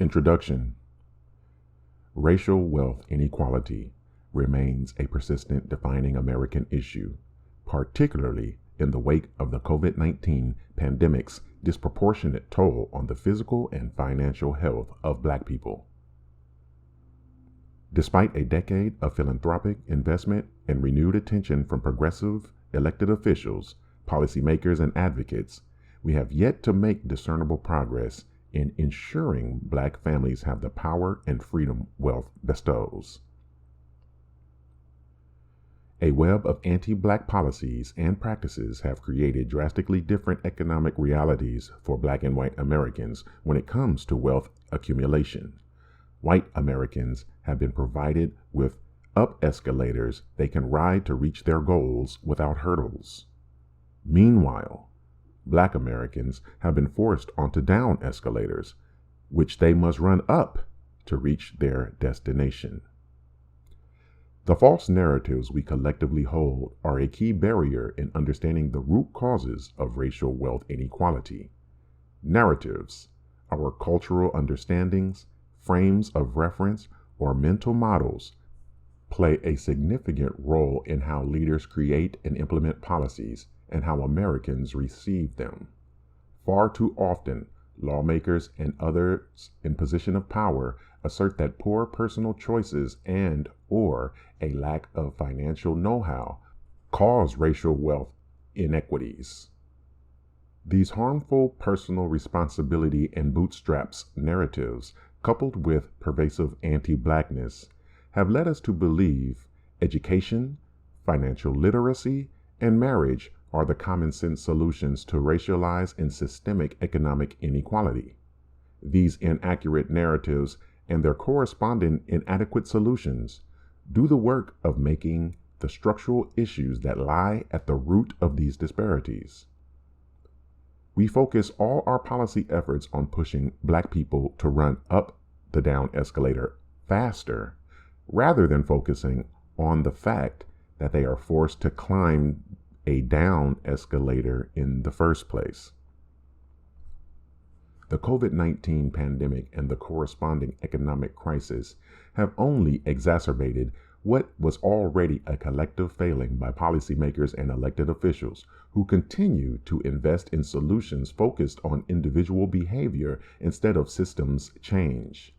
Introduction. Racial wealth inequality remains a persistent defining American issue, particularly in the wake of the COVID-19 pandemic's disproportionate toll on the physical and financial health of Black people. Despite a decade of philanthropic investment and renewed attention from progressive elected officials, policymakers, and advocates, we have yet to make discernible progress in ensuring Black families have the power and freedom wealth bestows. A web of anti-Black policies and practices have created drastically different economic realities for Black and white Americans when it comes to wealth accumulation. White Americans have been provided with up escalators they can ride to reach their goals without hurdles. Meanwhile, Black Americans have been forced onto down escalators, which they must run up to reach their destination. The false narratives we collectively hold are a key barrier in understanding the root causes of racial wealth inequality. Narratives, our cultural understandings, frames of reference, or mental models, play a significant role in how leaders create and implement policies and how Americans receive them. Far too often, lawmakers and others in position of power assert that poor personal choices and/or a lack of financial know-how cause racial wealth inequities. These harmful personal responsibility and bootstraps narratives, coupled with pervasive anti-Blackness, have led us to believe education, financial literacy, and marriage are the common sense solutions to racialized and systemic economic inequality. These inaccurate narratives and their corresponding inadequate solutions do the work of making the structural issues that lie at the root of these disparities. We focus all our policy efforts on pushing Black people to run up the down escalator faster, rather than focusing on the fact that they are forced to climb a down escalator in the first place. The COVID-19 pandemic and the corresponding economic crisis have only exacerbated what was already a collective failing by policymakers and elected officials who continue to invest in solutions focused on individual behavior instead of systems change.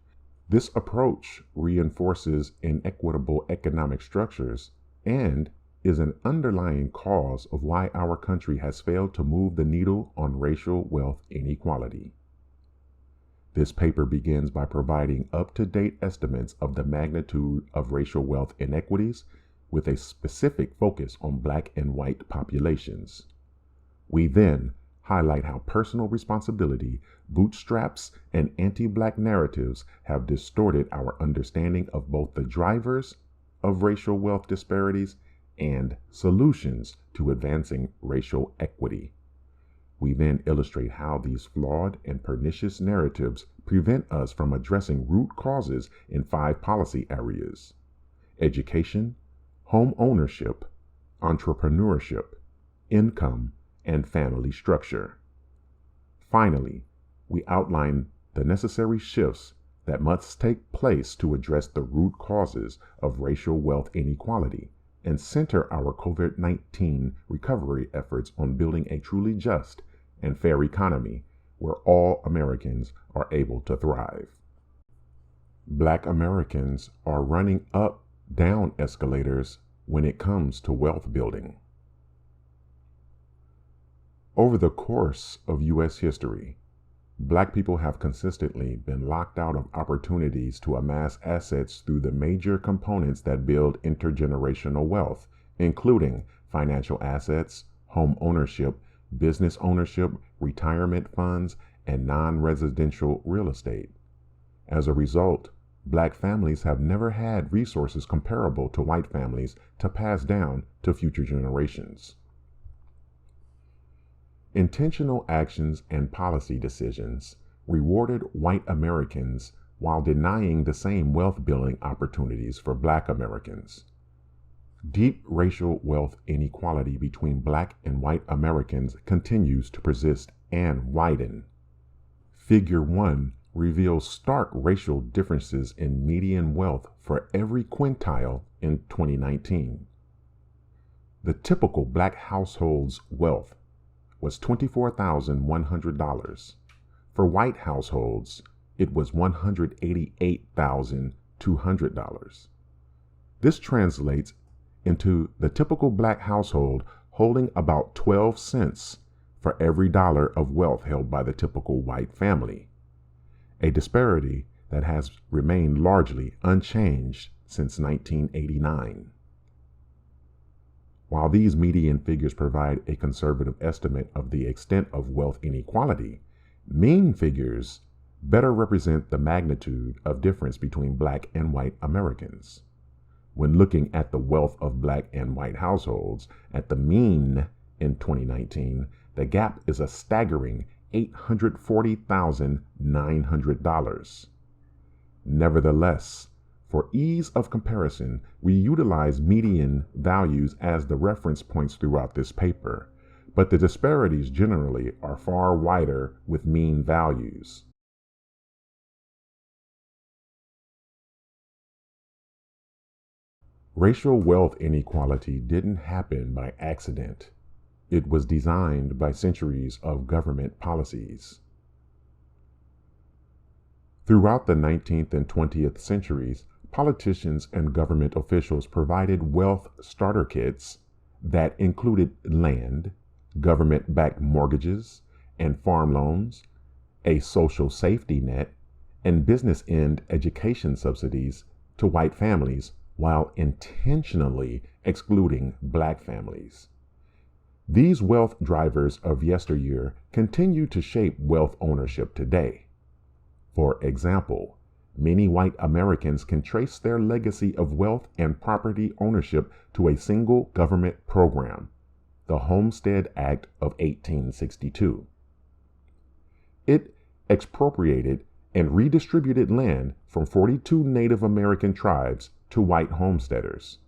This approach reinforces inequitable economic structures and is an underlying cause of why our country has failed to move the needle on racial wealth inequality. This paper begins by providing up-to-date estimates of the magnitude of racial wealth inequities with a specific focus on Black and white populations. We then highlight how personal responsibility, bootstraps, and anti-Black narratives have distorted our understanding of both the drivers of racial wealth disparities and solutions to advancing racial equity. We then illustrate how these flawed and pernicious narratives prevent us from addressing root causes in 5 policy areas: education, home ownership, entrepreneurship, income, and family structure. Finally, we outline the necessary shifts that must take place to address the root causes of racial wealth inequality and center our COVID-19 recovery efforts on building a truly just and fair economy where all Americans are able to thrive. Black Americans are running up down escalators when it comes to wealth building. Over the course of U.S. history, Black people have consistently been locked out of opportunities to amass assets through the major components that build intergenerational wealth, including financial assets, home ownership, business ownership, retirement funds, and non-residential real estate. As a result, Black families have never had resources comparable to white families to pass down to future generations. Intentional actions and policy decisions rewarded white Americans while denying the same wealth building opportunities for Black Americans. Deep racial wealth inequality between Black and white Americans continues to persist and widen. Figure 1 reveals stark racial differences in median wealth for every quintile in 2019. The typical black household's wealth was $24,100. For white households, it was $188,200. This translates into the typical black household holding about 12 cents for every dollar of wealth held by the typical white family, a disparity that has remained largely unchanged since 1989. While these median figures provide a conservative estimate of the extent of wealth inequality, mean figures better represent the magnitude of difference between black and white Americans. When looking at the wealth of black and white households at the mean in 2019, the gap is a staggering $840,900. Nevertheless, for ease of comparison, we utilize median values as the reference points throughout this paper, but the disparities generally are far wider with mean values. Racial wealth inequality didn't happen by accident. It was designed by centuries of government policies. Throughout the 19th and 20th centuries, politicians and government officials provided wealth starter kits that included land, government-backed mortgages and farm loans, a social safety net, and business-end education subsidies to white families while intentionally excluding black families. These wealth drivers of yesteryear continue to shape wealth ownership today. For example, many white Americans can trace their legacy of wealth and property ownership to a single government program, the Homestead Act of 1862. It expropriated and redistributed land from 42 Native American tribes to white homesteaders.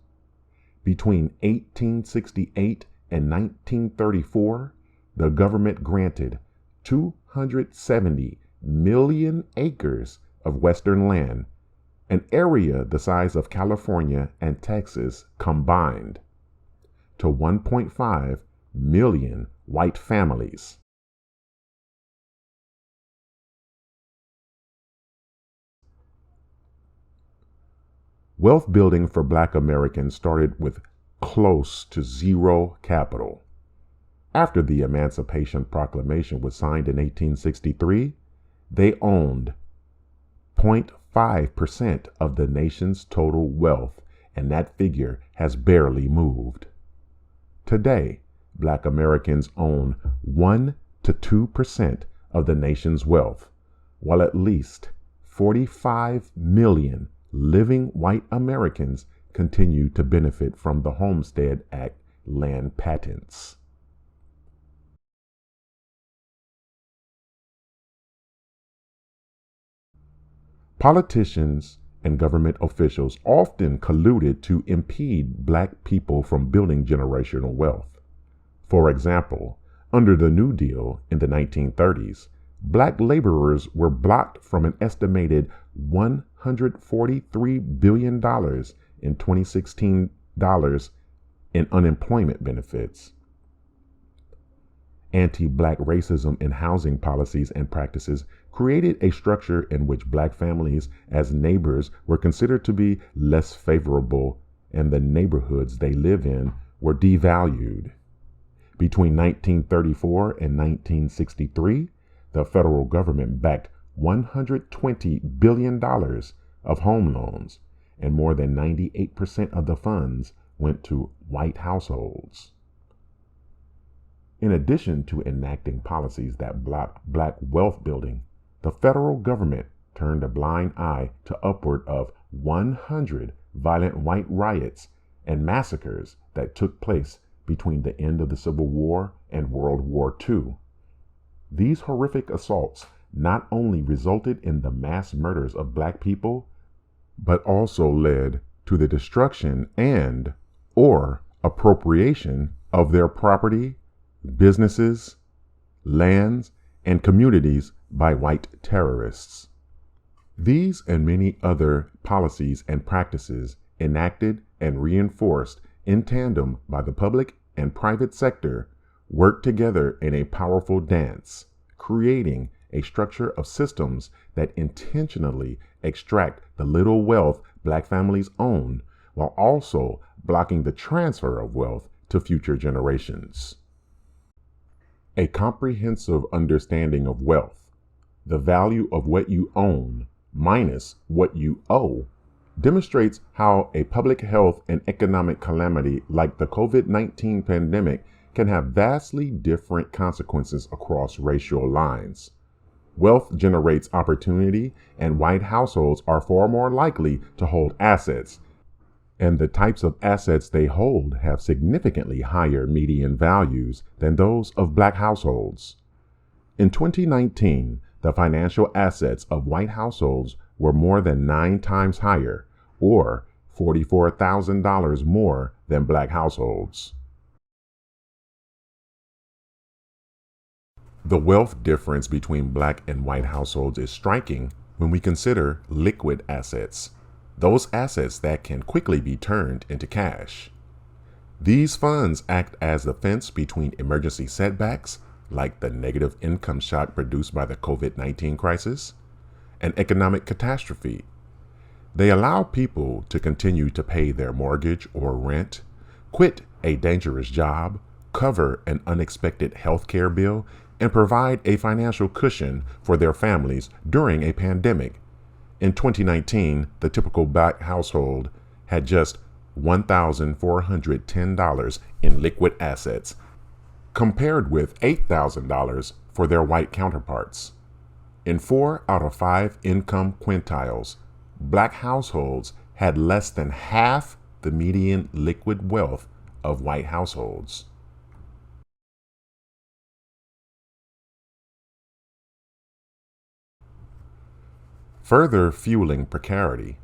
Between 1868 and 1934, the government granted 270 million acres of Western land, an area the size of California and Texas combined, to 1.5 million white families. Wealth building for black Americans started with close to zero capital. After the Emancipation Proclamation was signed in 1863, they owned 0.5% of the nation's total wealth, and that figure has barely moved. Today, black Americans own 1 to 2% of the nation's wealth, while at least 45 million living white Americans continue to benefit from the Homestead Act land patents. Politicians and government officials often colluded to impede black people from building generational wealth. For example, under the New Deal in the 1930s, black laborers were blocked from an estimated $143 billion in 2016 dollars in unemployment benefits. Anti-black racism in housing policies and practices created a structure in which black families as neighbors were considered to be less favorable, and the neighborhoods they live in were devalued. Between 1934 and 1963, the federal government backed $120 billion of home loans, and more than 98% of the funds went to white households. In addition to enacting policies that blocked black wealth building, the federal government turned a blind eye to upward of 100 violent white riots and massacres that took place between the end of the Civil War and World War II. These horrific assaults not only resulted in the mass murders of black people, but also led to the destruction and/or appropriation of their property, businesses, lands, and communities by white terrorists. These and many other policies and practices enacted and reinforced in tandem by the public and private sector work together in a powerful dance, creating a structure of systems that intentionally extract the little wealth Black families own while also blocking the transfer of wealth to future generations. A comprehensive understanding of wealth, the value of what you own minus what you owe, demonstrates how a public health and economic calamity like the COVID-19 pandemic can have vastly different consequences across racial lines. Wealth generates opportunity, and white households are far more likely to hold assets, and the types of assets they hold have significantly higher median values than those of Black households. In 2019, the financial assets of white households were more than 9 times higher, or $44,000 more than Black households. The wealth difference between Black and white households is striking when we consider liquid assets, those assets that can quickly be turned into cash. These funds act as the fence between emergency setbacks, like the negative income shock produced by the COVID-19 crisis, and economic catastrophe. They allow people to continue to pay their mortgage or rent, quit a dangerous job, cover an unexpected health care bill, and provide a financial cushion for their families during a pandemic. In 2019, the typical Black household had just $1,410 in liquid assets, compared with $8,000 for their white counterparts. In 4 out of 5 income quintiles, Black households had less than half the median liquid wealth of white households. Further fueling precarity,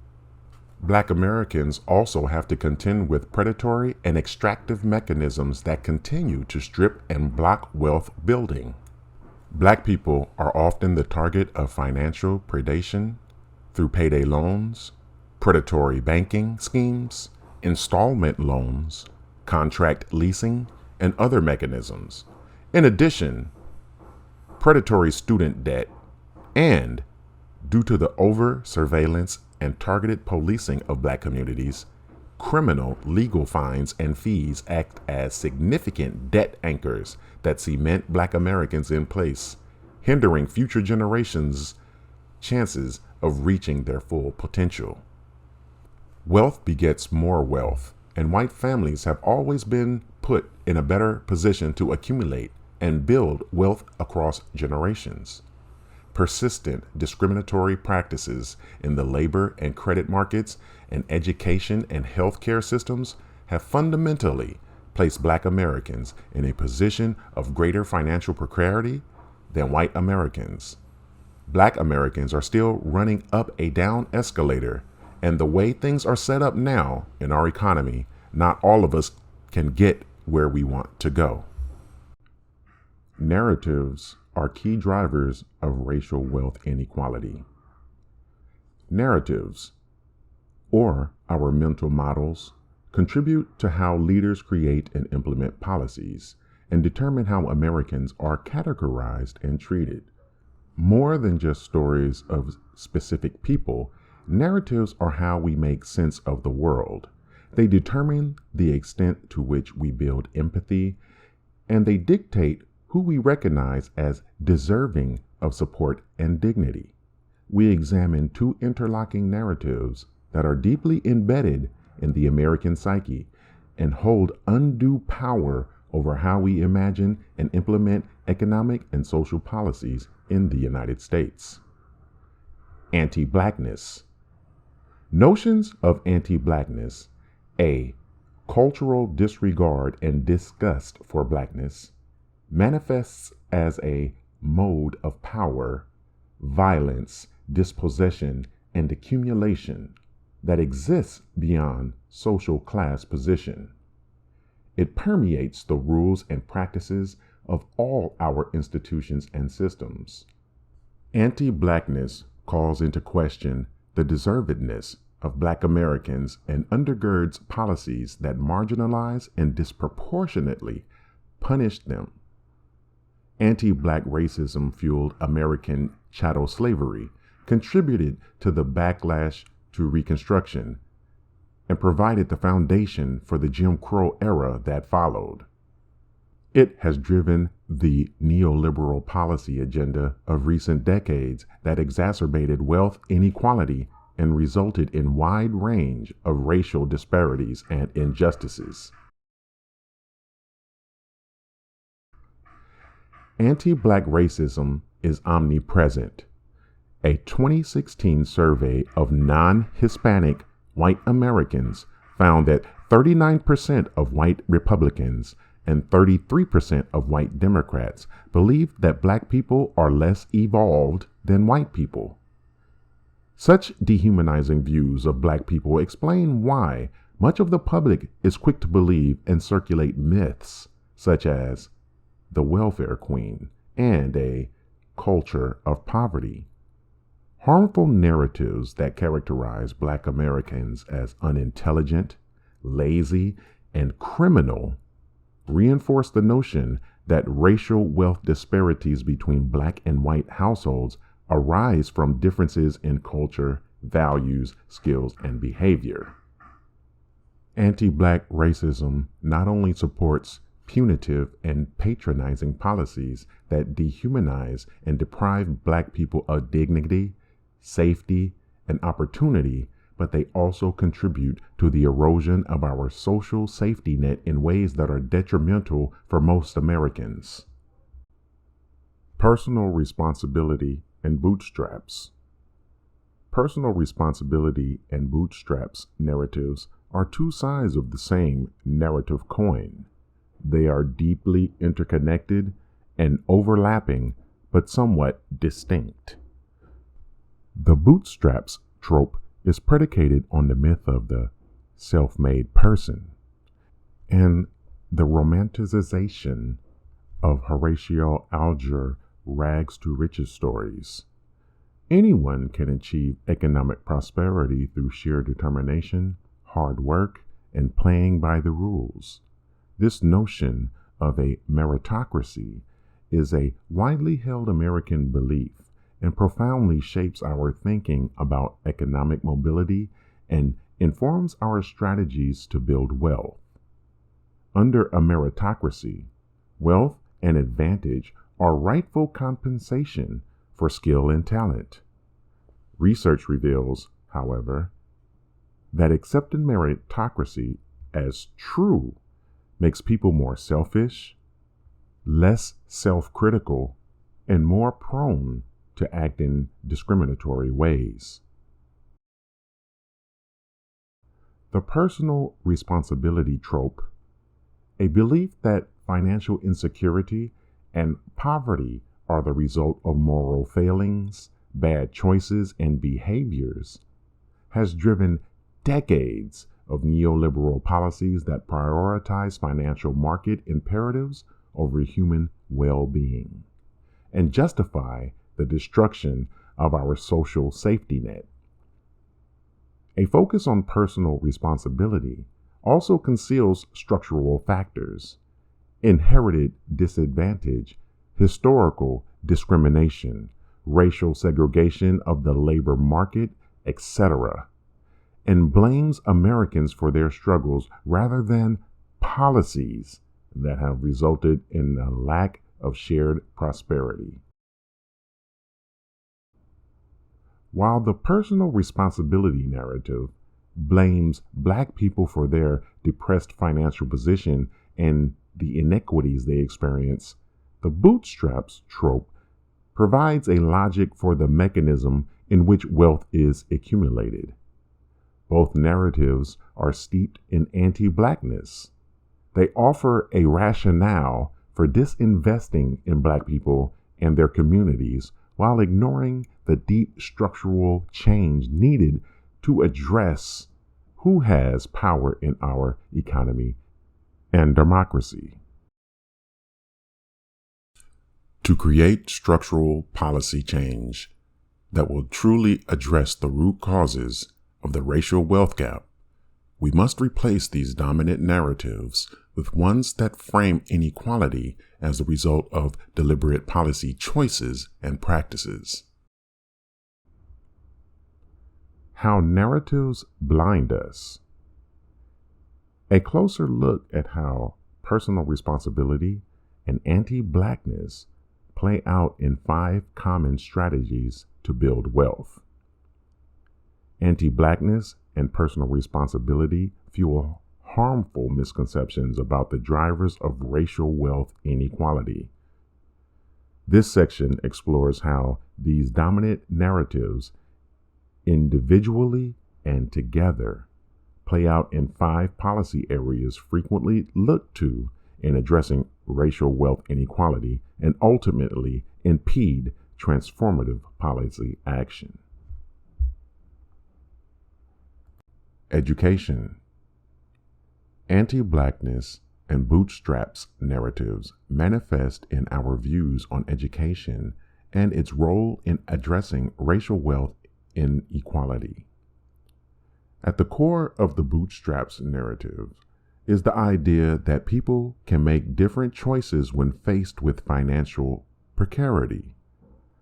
Black Americans also have to contend with predatory and extractive mechanisms that continue to strip and block wealth building. Black people are often the target of financial predation through payday loans, predatory banking schemes, installment loans, contract leasing, and other mechanisms. In addition, predatory student debt, and due to the over-surveillance and targeted policing of Black communities, criminal legal fines and fees act as significant debt anchors that cement Black Americans in place, hindering future generations' chances of reaching their full potential. Wealth begets more wealth, and white families have always been put in a better position to accumulate and build wealth across generations. Persistent discriminatory practices in the labor and credit markets and education and healthcare systems have fundamentally placed Black Americans in a position of greater financial precarity than white Americans. Black Americans are still running up a down escalator, and the way things are set up now in our economy, not all of us can get where we want to go. Narratives are key drivers of racial wealth inequality. Narratives, or our mental models, contribute to how leaders create and implement policies and determine how Americans are categorized and treated. More than just stories of specific people, narratives are how we make sense of the world. They determine the extent to which we build empathy, and they dictate who we recognize as deserving of support and dignity. We examine 2 interlocking narratives that are deeply embedded in the American psyche and hold undue power over how we imagine and implement economic and social policies in the United States. Anti-Blackness. Notions of anti-Blackness, a cultural disregard and disgust for Blackness, manifests as a mode of power, violence, dispossession, and accumulation that exists beyond social class position. It permeates the rules and practices of all our institutions and systems. Anti-Blackness calls into question the deservedness of Black Americans and undergirds policies that marginalize and disproportionately punish them. Anti-Black racism fueled American chattel slavery, contributed to the backlash to Reconstruction, and provided the foundation for the Jim Crow era that followed. It has driven the neoliberal policy agenda of recent decades that exacerbated wealth inequality and resulted in wide range of racial disparities and injustices. Anti-Black racism is omnipresent. A 2016 survey of non-Hispanic white Americans found that 39% of white Republicans and 33% of white Democrats believe that Black people are less evolved than white people. Such dehumanizing views of Black people explain why much of the public is quick to believe and circulate myths such as the welfare queen and a culture of poverty. Harmful narratives that characterize Black Americans as unintelligent, lazy, and criminal reinforce the notion that racial wealth disparities between Black and white households arise from differences in culture, values, skills, and behavior. Anti-Black racism not only supports punitive and patronizing policies that dehumanize and deprive Black people of dignity, safety, and opportunity, but they also contribute to the erosion of our social safety net in ways that are detrimental for most Americans. Personal responsibility and bootstraps. Personal responsibility and bootstraps narratives are two sides of the same narrative coin. They are deeply interconnected and overlapping, but somewhat distinct. The bootstraps trope is predicated on the myth of the self-made person and the romanticization of Horatio Alger rags to riches stories. Anyone can achieve economic prosperity through sheer determination, hard work, and playing by the rules. This notion of a meritocracy is a widely held American belief and profoundly shapes our thinking about economic mobility and informs our strategies to build wealth. Under a meritocracy, wealth and advantage are rightful compensation for skill and talent. Research reveals, however, that accepting meritocracy as true makes people more selfish, less self-critical, and more prone to act in discriminatory ways. The personal responsibility trope, a belief that financial insecurity and poverty are the result of moral failings, bad choices, and behaviors, has driven decades of neoliberal policies that prioritize financial market imperatives over human well-being and justify the destruction of our social safety net. A focus on personal responsibility also conceals structural factors, inherited disadvantage, historical discrimination, racial segregation of the labor market, etc., and blames Americans for their struggles rather than policies that have resulted in a lack of shared prosperity. While the personal responsibility narrative blames Black people for their depressed financial position and the inequities they experience, the bootstraps trope provides a logic for the mechanism in which wealth is accumulated. Both narratives are steeped in anti-Blackness. They offer a rationale for disinvesting in Black people and their communities while ignoring the deep structural change needed to address who has power in our economy and democracy. To create structural policy change, that will truly address the root causes of the racial wealth gap, we must replace these dominant narratives with ones that frame inequality as a result of deliberate policy choices and practices. How narratives blind us. A closer look at how personal responsibility and anti-Blackness play out in 5 common strategies to build wealth. Anti-Blackness and personal responsibility fuel harmful misconceptions about the drivers of racial wealth inequality. This section explores how these dominant narratives, individually and together, play out in 5 policy areas frequently looked to in addressing racial wealth inequality and ultimately impede transformative policy action. Education. Anti-Blackness and bootstraps narratives manifest in our views on education and its role in addressing racial wealth inequality. At the core of the bootstraps narrative is the idea that people can make different choices when faced with financial precarity.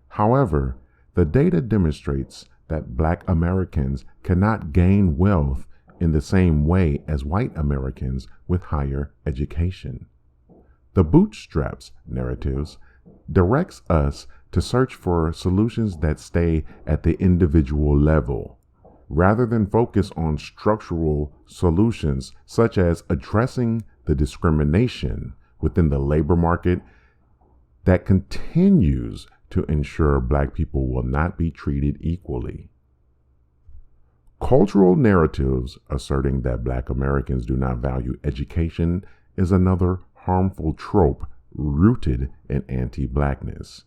However, the data demonstrates that Black Americans cannot gain wealth in the same way as white Americans with higher education. The bootstraps narratives directs us to search for solutions that stay at the individual level, rather than focus on structural solutions such as addressing the discrimination within the labor market that continues to ensure Black people will not be treated equally. Cultural narratives asserting that Black Americans do not value education is another harmful trope rooted in anti-Blackness.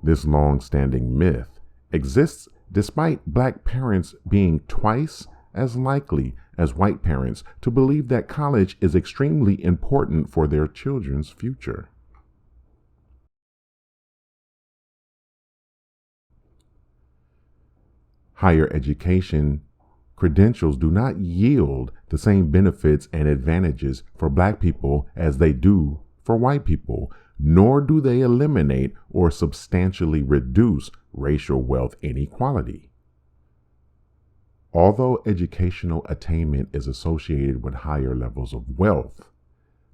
This long-standing myth exists despite Black parents being twice as likely as white parents to believe that college is extremely important for their children's future. Higher education credentials do not yield the same benefits and advantages for Black people as they do for white people, nor do they eliminate or substantially reduce racial wealth inequality. Although educational attainment is associated with higher levels of wealth,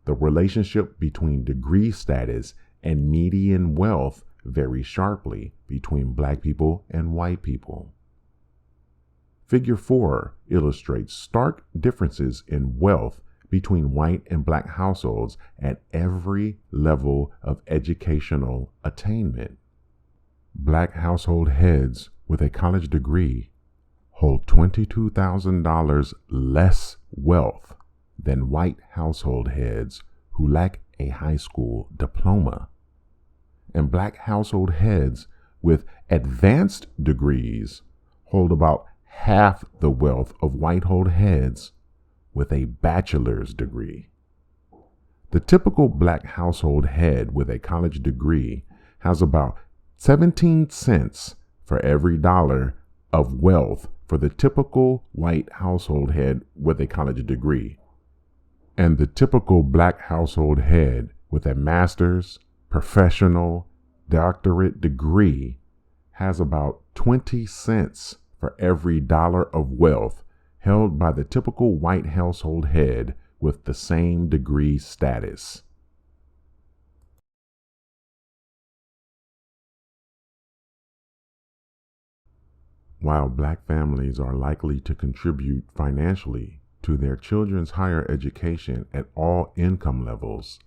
the relationship between degree status and median wealth varies sharply between Black people and white people. Figure 4 illustrates stark differences in wealth between white and Black households at every level of educational attainment. Black household heads with a college degree hold $22,000 less wealth than white household heads who lack a high school diploma. And Black household heads with advanced degrees hold about half the wealth of white household heads with a bachelor's degree. The typical Black household head with a college degree has about 17 cents for every dollar of wealth for the typical white household head with a college degree. And the typical Black household head with a master's, professional, doctorate degree has about 20 cents for every dollar of wealth held by the typical white household head with the same degree status. While Black families are likely to contribute financially to their children's higher education at all income levels,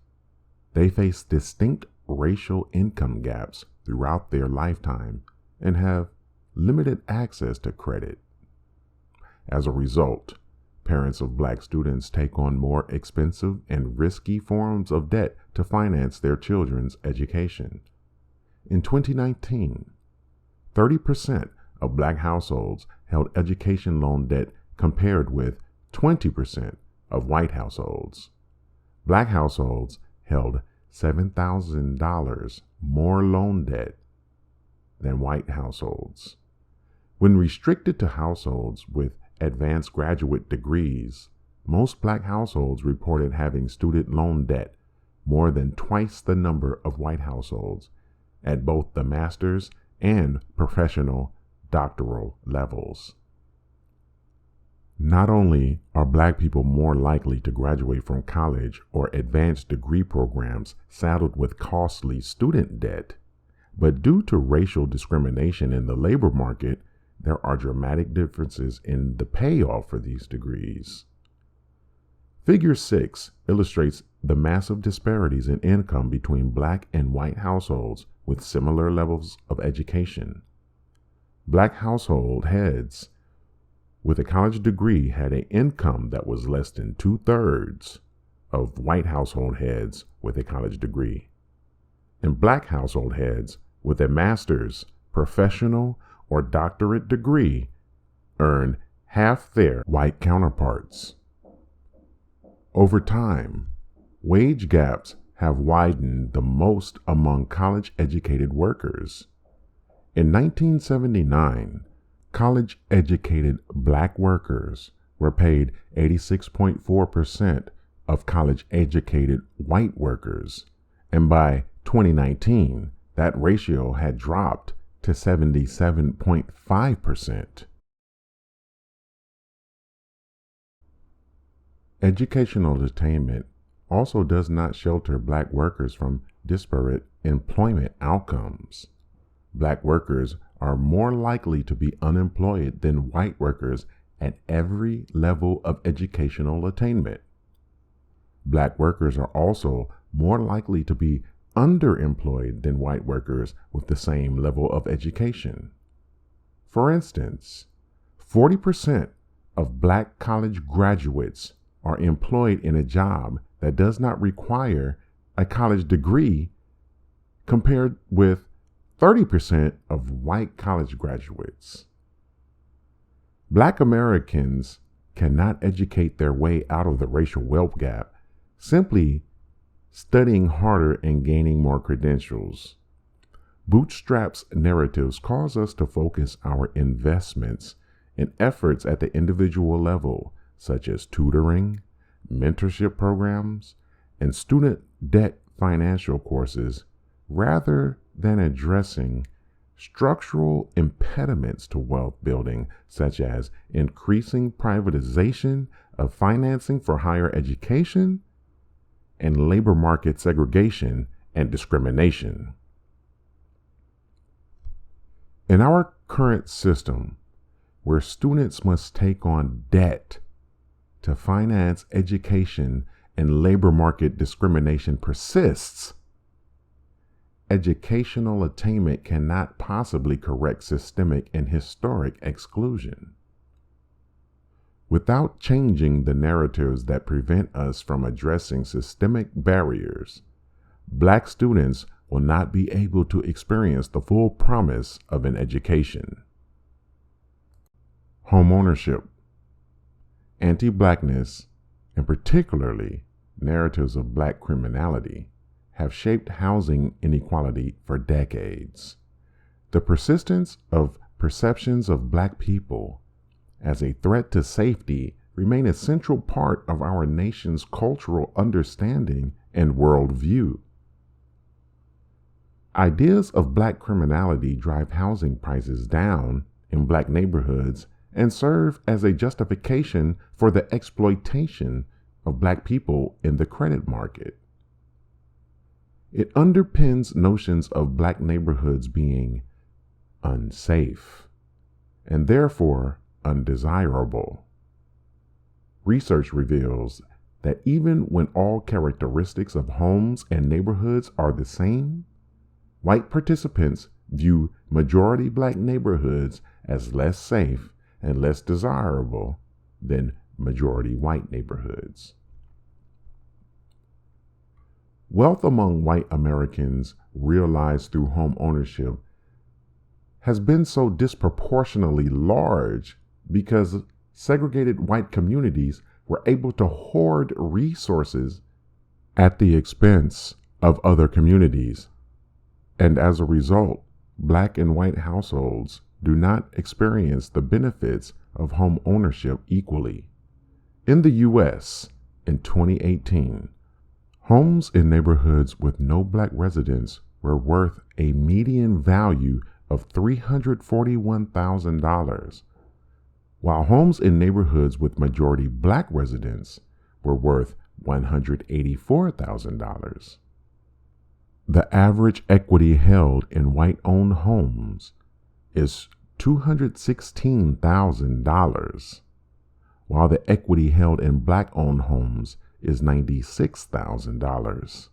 they face distinct racial income gaps throughout their lifetime and have limited access to credit. As a result, parents of Black students take on more expensive and risky forms of debt to finance their children's education. In 2019, 30% of Black households held education loan debt compared with 20% of white households. Black households held $7,000 more loan debt than white households. When restricted to households with advanced graduate degrees, most black households reported having student loan debt more than twice the number of white households at both the master's and professional doctoral levels. Not only are black people more likely to graduate from college or advanced degree programs saddled with costly student debt, but due to racial discrimination in the labor market, there are dramatic differences in the payoff for these degrees. Figure 6 illustrates the massive disparities in income between black and white households with similar levels of education. Black household heads with a college degree had an income that was less than 2/3 of white household heads with a college degree. And black household heads with a master's, professional, or doctorate degree earned half their white counterparts. Over time, wage gaps have widened the most among college-educated workers. In 1979, college-educated black workers were paid 86.4% of college-educated white workers, and by 2019, that ratio had dropped to 77.5%. Educational attainment also does not shelter black workers from disparate employment outcomes. Black workers are more likely to be unemployed than white workers at every level of educational attainment. Black workers are also more likely to be underemployed than white workers with the same level of education. For instance, 40% of black college graduates are employed in a job that does not require a college degree, compared with 30% of white college graduates. Black Americans cannot educate their way out of the racial wealth gap simply studying harder and gaining more credentials. Bootstraps narratives cause us to focus our investments and efforts at the individual level, such as tutoring, mentorship programs, and student debt financial courses, rather than addressing structural impediments to wealth building, such as increasing privatization of financing for higher education and labor market segregation and discrimination. In our current system, where students must take on debt to finance education and labor market discrimination persists, educational attainment cannot possibly correct systemic and historic exclusion. Without changing the narratives that prevent us from addressing systemic barriers, black students will not be able to experience the full promise of an education. Homeownership. Anti-blackness, and particularly narratives of black criminality, have shaped housing inequality for decades. The persistence of perceptions of black people as a threat to safety remain a central part of our nation's cultural understanding and worldview. Ideas of black criminality drive housing prices down in black neighborhoods and serve as a justification for the exploitation of black people in the credit market. It underpins notions of black neighborhoods being unsafe and therefore undesirable. Research reveals that even when all characteristics of homes and neighborhoods are the same, white participants view majority black neighborhoods as less safe and less desirable than majority white neighborhoods. Wealth among white Americans realized through home ownership has been so disproportionately large because segregated white communities were able to hoard resources at the expense of other communities, and as a result, Black and white households do not experience the benefits of home ownership equally. In the U.S., in 2018, homes in neighborhoods with no black residents were worth a median value of $341,000, while homes in neighborhoods with majority black residents were worth $184,000. The average equity held in white-owned homes is $216,000, while the equity held in black-owned homes is $96,000.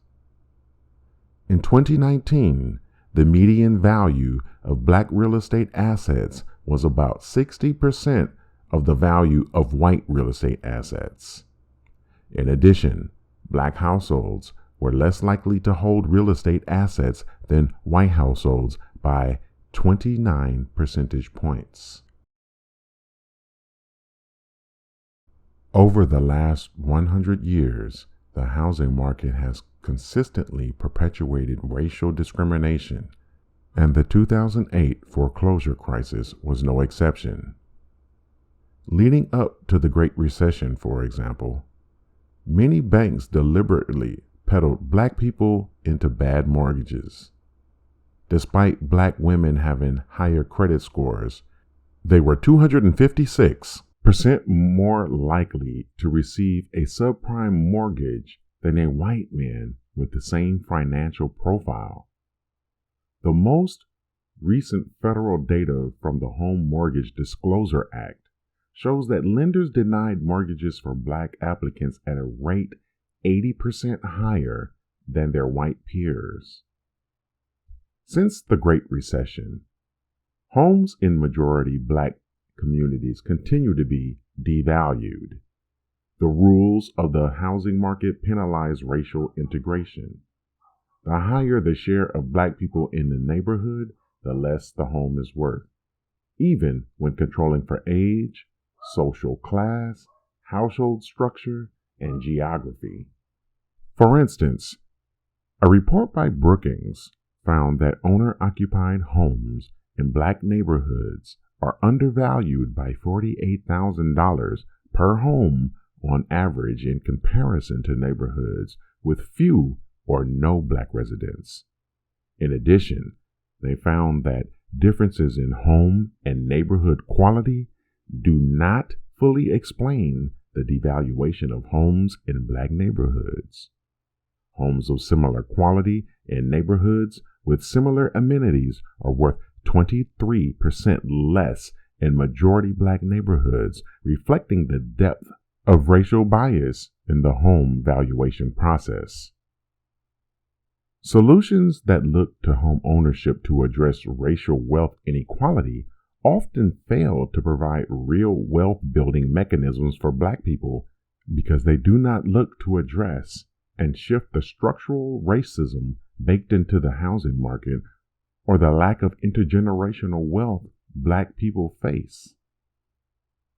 In 2019, the median value of black real estate assets was about 60% of the value of white real estate assets. In addition, black households were less likely to hold real estate assets than white households by 29 percentage points. Over the last 100 years, the housing market has consistently perpetuated racial discrimination, and the 2008 foreclosure crisis was no exception. Leading up to the Great Recession, for example, many banks deliberately peddled black people into bad mortgages. Despite black women having higher credit scores, they were 256% more likely to receive a subprime mortgage than a white man with the same financial profile. The most recent federal data from the Home Mortgage Disclosure Act shows that lenders denied mortgages for black applicants at a rate 80% higher than their white peers. Since the Great Recession, homes in majority black communities continue to be devalued. The rules of the housing market penalize racial integration. The higher the share of black people in the neighborhood, the less the home is worth, even when controlling for age, social class, household structure, and geography. For instance, a report by Brookings found that owner-occupied homes in black neighborhoods are undervalued by $48,000 per home on average in comparison to neighborhoods with few or no black residents. In addition, they found that differences in home and neighborhood quality do not fully explain the devaluation of homes in black neighborhoods. Homes of similar quality in neighborhoods with similar amenities are worth 23% less in majority black neighborhoods, reflecting the depth of racial bias in the home valuation process. Solutions that look to home ownership to address racial wealth inequality often fail to provide real wealth building mechanisms for black people because they do not look to address and shift the structural racism baked into the housing market or the lack of intergenerational wealth black people face.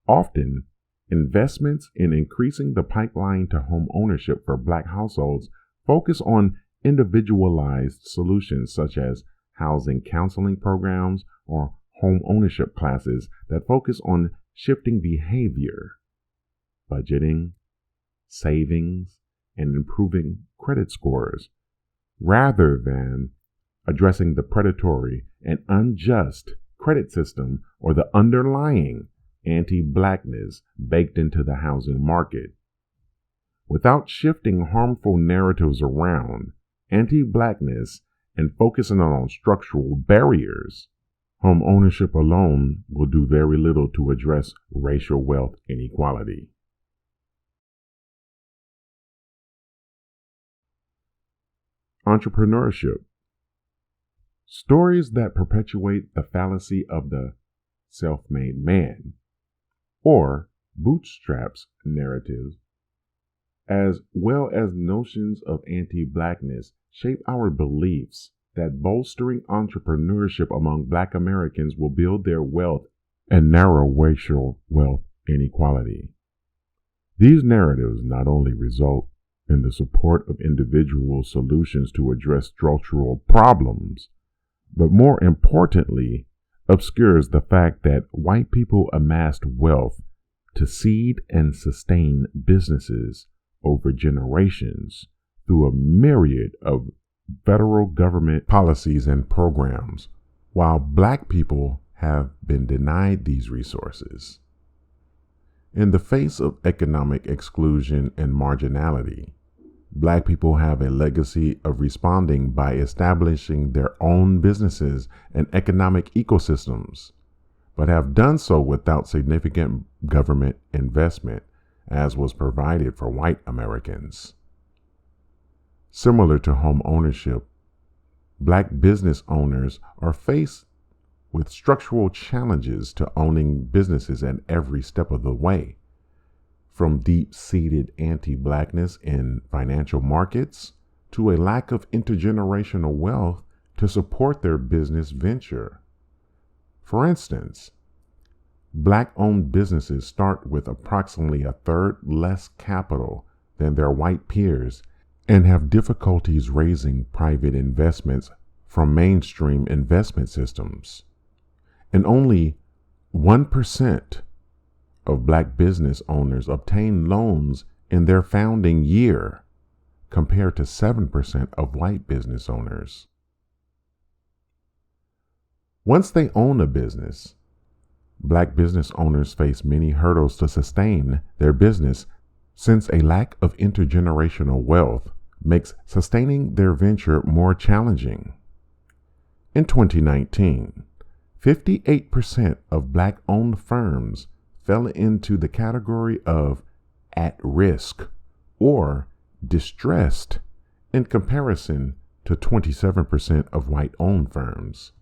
Often, investments in increasing the pipeline to home ownership for black households focus on individualized solutions such as housing counseling programs or home ownership classes that focus on shifting behavior, budgeting, savings, and improving credit scores, rather than addressing the predatory and unjust credit system or the underlying anti-blackness baked into the housing market. Without shifting harmful narratives around anti-blackness and focusing on structural barriers, home ownership alone will do very little to address racial wealth inequality. Entrepreneurship. Stories that perpetuate the fallacy of the self-made man, or bootstraps narratives, as well as notions of anti-blackness, shape our beliefs that bolstering entrepreneurship among black Americans will build their wealth and narrow racial wealth inequality. These narratives not only result in the support of individual solutions to address structural problems, but more importantly, obscures the fact that white people amassed wealth to seed and sustain businesses over generations through a myriad of federal government policies and programs, while black people have been denied these resources. In the face of economic exclusion and marginality, black people have a legacy of responding by establishing their own businesses and economic ecosystems, but have done so without significant government investment, as was provided for white Americans. Similar to home ownership, black business owners are faced with structural challenges to owning businesses at every step of the way, from deep-seated anti-blackness in financial markets to a lack of intergenerational wealth to support their business venture. For instance, black-owned businesses start with approximately a third less capital than their white peers and have difficulties raising private investments from mainstream investment systems. And only 1% of black business owners obtain loans in their founding year, compared to 7% of white business owners. Once they own a business, black business owners face many hurdles to sustain their business, since a lack of intergenerational wealth makes sustaining their venture more challenging. In 2019, 58% of black-owned firms fell into the category of at risk or distressed in comparison to 27% of white-owned firms.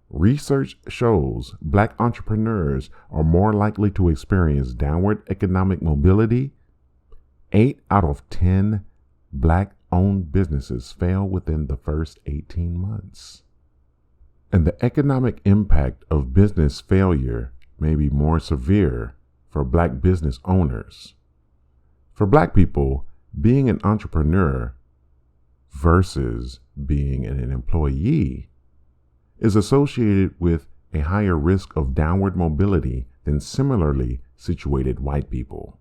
Research shows black entrepreneurs are more likely to experience downward economic mobility. 8 out of 10 black-owned businesses fail within the first 18 months. And the economic impact of business failure may be more severe for black business owners. For black people, being an entrepreneur versus being an employee is associated with a higher risk of downward mobility than similarly situated white people.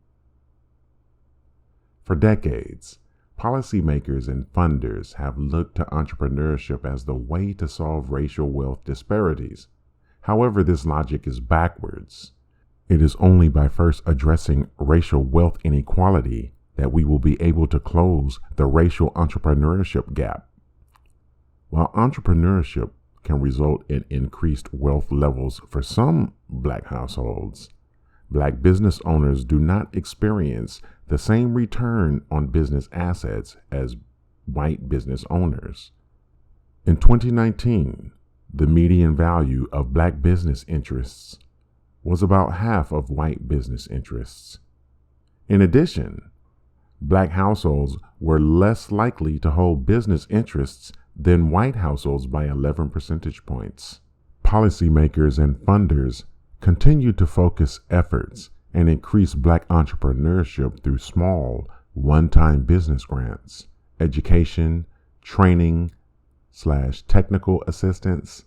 For decades, policymakers and funders have looked to entrepreneurship as the way to solve racial wealth disparities. However, this logic is backwards. It is only by first addressing racial wealth inequality that we will be able to close the racial entrepreneurship gap. While entrepreneurship can result in increased wealth levels for some black households, black business owners do not experience the same return on business assets as white business owners. In 2019, the median value of black business interests was about half of white business interests. In addition, black households were less likely to hold business interests than white households by 11 percentage points. Policymakers and funders continue to focus efforts and increase black entrepreneurship through small, one-time business grants, education, training/technical assistance,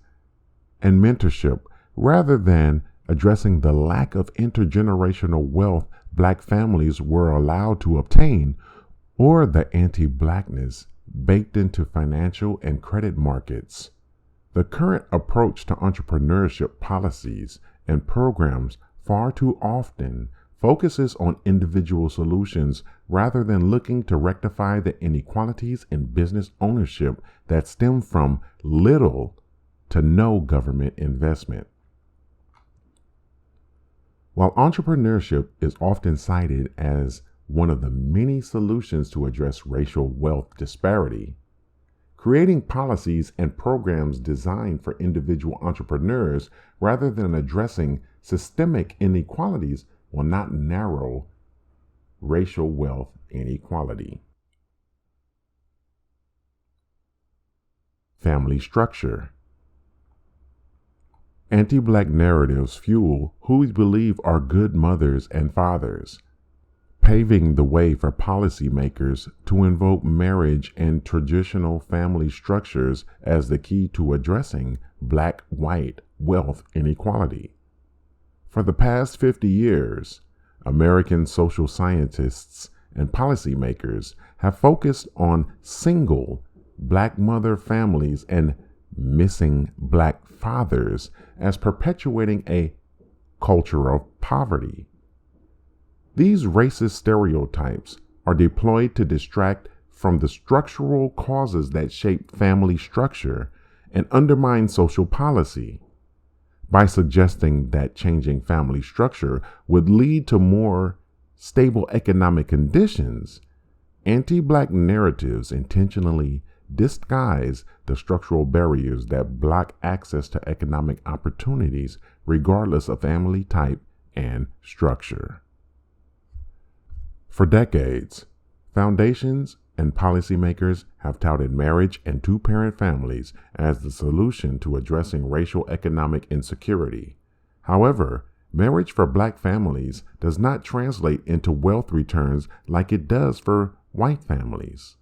and mentorship, rather than addressing the lack of intergenerational wealth black families were allowed to obtain, or the anti-blackness baked into financial and credit markets. The current approach to entrepreneurship policies and programs far too often focuses on individual solutions rather than looking to rectify the inequalities in business ownership that stem from little to no government investment. While entrepreneurship is often cited as one of the many solutions to address racial wealth disparity, creating policies and programs designed for individual entrepreneurs rather than addressing systemic inequalities will not narrow racial wealth inequality. Family structure. Anti-black narratives fuel who we believe are good mothers and fathers. paving the way for policymakers to invoke marriage and traditional family structures as the key to addressing black-white wealth inequality. For the past 50 years, American social scientists and policymakers have focused on single black mother families and missing black fathers as perpetuating a culture of poverty. These racist stereotypes are deployed to distract from the structural causes that shape family structure and undermine social policy. By suggesting that changing family structure would lead to more stable economic conditions, anti-black narratives intentionally disguise the structural barriers that block access to economic opportunities regardless of family type and structure. For decades, foundations and policymakers have touted marriage and two-parent families as the solution to addressing racial economic insecurity. However, marriage for black families does not translate into wealth returns like it does for white families.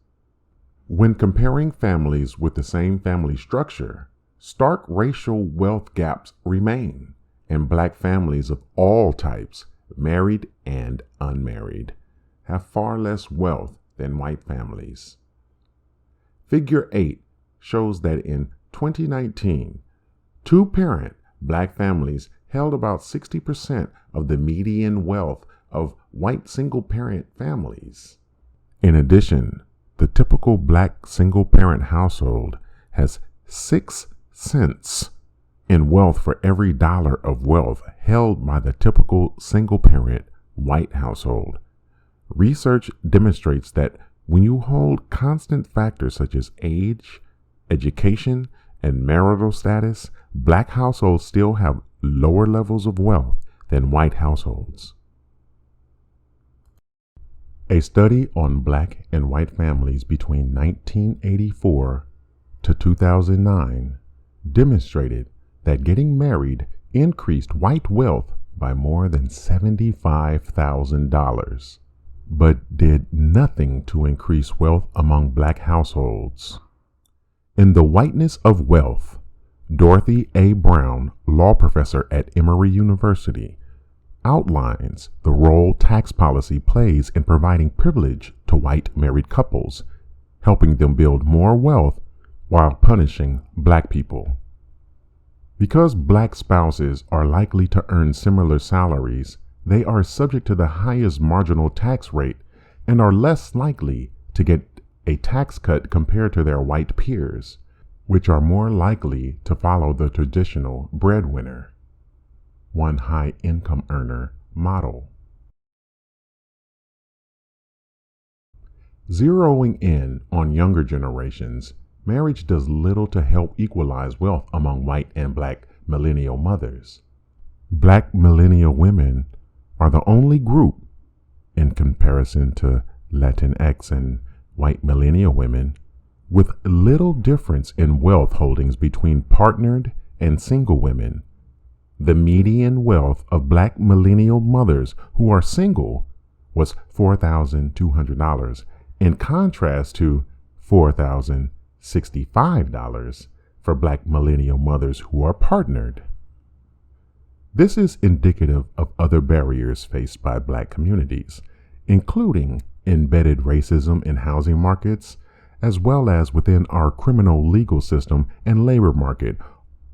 When comparing families with the same family structure, stark racial wealth gaps remain, and black families of all types, married and unmarried, have far less wealth than white families. Figure 8 shows that in 2019, two-parent black families held about 60% of the median wealth of white single-parent families. In addition, the typical black single-parent household has 6 cents in wealth for every dollar of wealth held by the typical single-parent white household. Research demonstrates that when you hold constant factors such as age, education, and marital status, black households still have lower levels of wealth than white households. A study on black and white families between 1984 to 2009 demonstrated that getting married increased white wealth by more than $75,000. But did nothing to increase wealth among black households. In The Whiteness of Wealth, Dorothy A. Brown, law professor at Emory University, outlines the role tax policy plays in providing privilege to white married couples, helping them build more wealth while punishing black people. Because black spouses are likely to earn similar salaries, they are subject to the highest marginal tax rate and are less likely to get a tax cut compared to their white peers, which are more likely to follow the traditional breadwinner, one high income earner model. Zeroing in on younger generations, marriage does little to help equalize wealth among white and black millennial mothers. Black millennial women are the only group, in comparison to Latinx and white millennial women, with little difference in wealth holdings between partnered and single women. The median wealth of black millennial mothers who are single was $4,200, in contrast to $4,065 for black millennial mothers who are partnered. This is indicative of other barriers faced by black communities, including embedded racism in housing markets, as well as within our criminal legal system and labor market,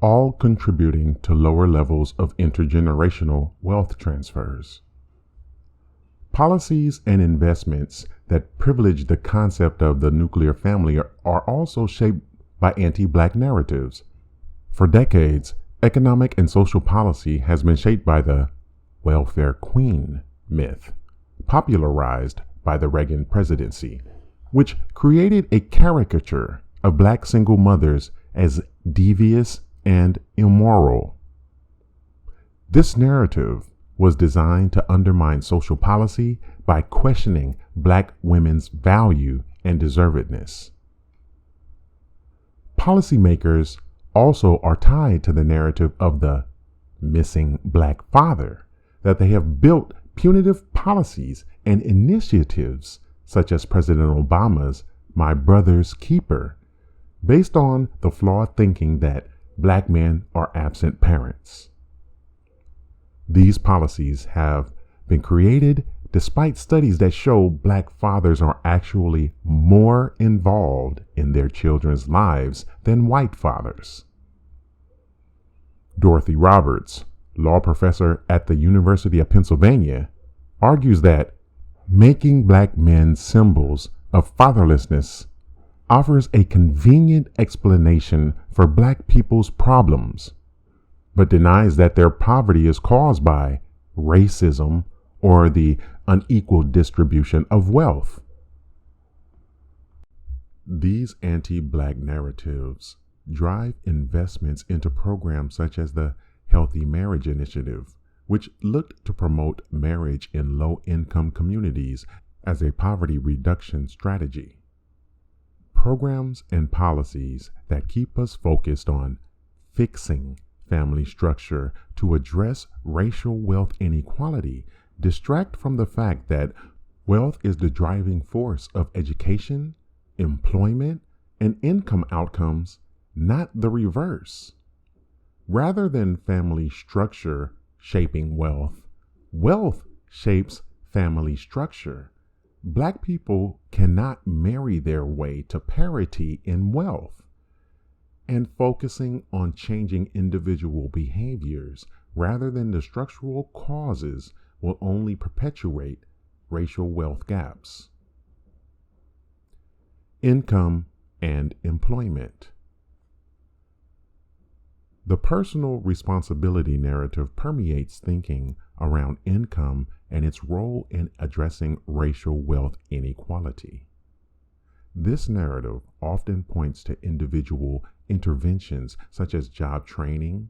all contributing to lower levels of intergenerational wealth transfers. Policies and investments that privilege the concept of the nuclear family are also shaped by anti-black narratives. For decades, economic and social policy has been shaped by the welfare queen myth, popularized by the Reagan presidency, which created a caricature of black single mothers as devious and immoral. This narrative was designed to undermine social policy by questioning black women's value and deservedness. Policymakers also are tied to the narrative of the missing black father that they have built punitive policies and initiatives such as President Obama's My Brother's Keeper, based on the flawed thinking that black men are absent parents. These policies have been created despite studies that show black fathers are actually more involved in their children's lives than white fathers. Dorothy Roberts, law professor at the University of Pennsylvania, argues that making black men symbols of fatherlessness offers a convenient explanation for black people's problems, but denies that their poverty is caused by racism or the unequal distribution of wealth. These anti-black narratives drive investments into programs such as the Healthy Marriage Initiative, which looked to promote marriage in low-income communities as a poverty reduction strategy. Programs and policies that keep us focused on fixing family structure to address racial wealth inequality distract from the fact that wealth is the driving force of education, employment, and income outcomes, not the reverse. Rather than family structure shaping wealth, wealth shapes family structure. Black people cannot marry their way to parity in wealth, and focusing on changing individual behaviors rather than the structural causes will only perpetuate racial wealth gaps. Income and employment. The personal responsibility narrative permeates thinking around income and its role in addressing racial wealth inequality. This narrative often points to individual interventions such as job training,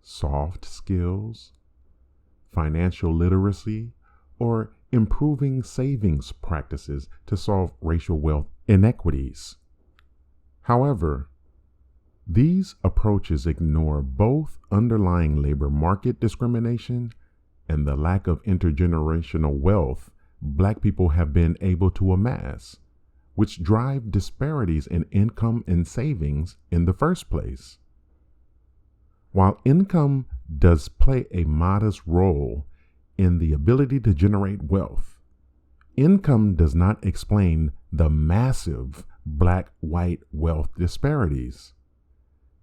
soft skills, financial literacy, or improving savings practices to solve racial wealth inequities. However, these approaches ignore both underlying labor market discrimination and the lack of intergenerational wealth Black people have been able to amass, which drive disparities in income and savings in the first place. While income does play a modest role in the ability to generate wealth, income does not explain the massive Black-white wealth disparities.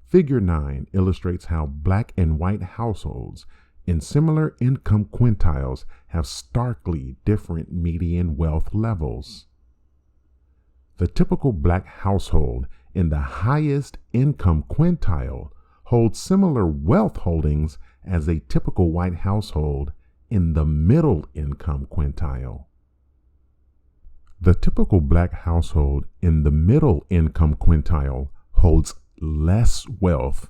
Figure 9 illustrates how Black and white households in similar income quintiles have starkly different median wealth levels. The typical Black household in the highest income quintile holds similar wealth holdings as a typical white household in the middle income quintile. The typical Black household in the middle income quintile holds less wealth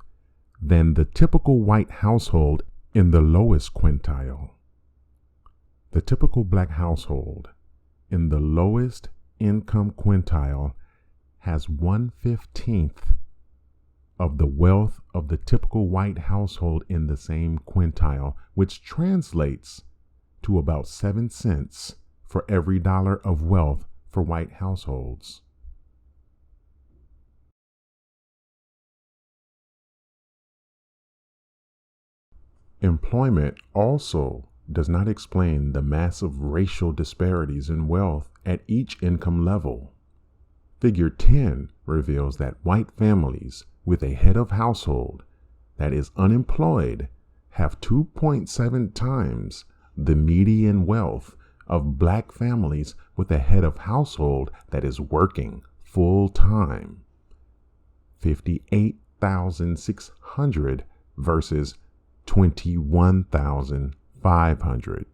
than the typical white household in the lowest quintile. The typical Black household in the lowest income quintile has 1/15 of the wealth of the typical white household in the same quintile, which translates to about 7 cents for every dollar of wealth for white households. Employment also does not explain the massive racial disparities in wealth at each income level. Figure 10 reveals that white families with a head of household that is unemployed have 2.7 times the median wealth of Black families with a head of household that is working full time. $58,600 versus $21,500.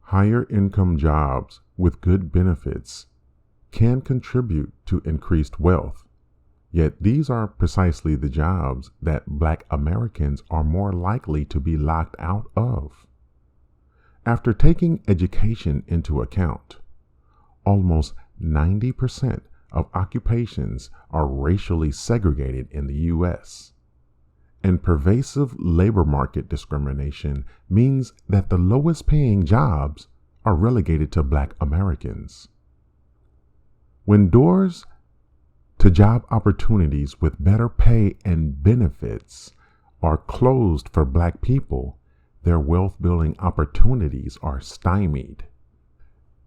Higher income jobs with good benefits can contribute to increased wealth, yet these are precisely the jobs that Black Americans are more likely to be locked out of. After taking education into account, almost 90% of occupations are racially segregated in the U.S., and pervasive labor market discrimination means that the lowest paying jobs are relegated to Black Americans. When doors to job opportunities with better pay and benefits are closed for Black people, their wealth building opportunities are stymied.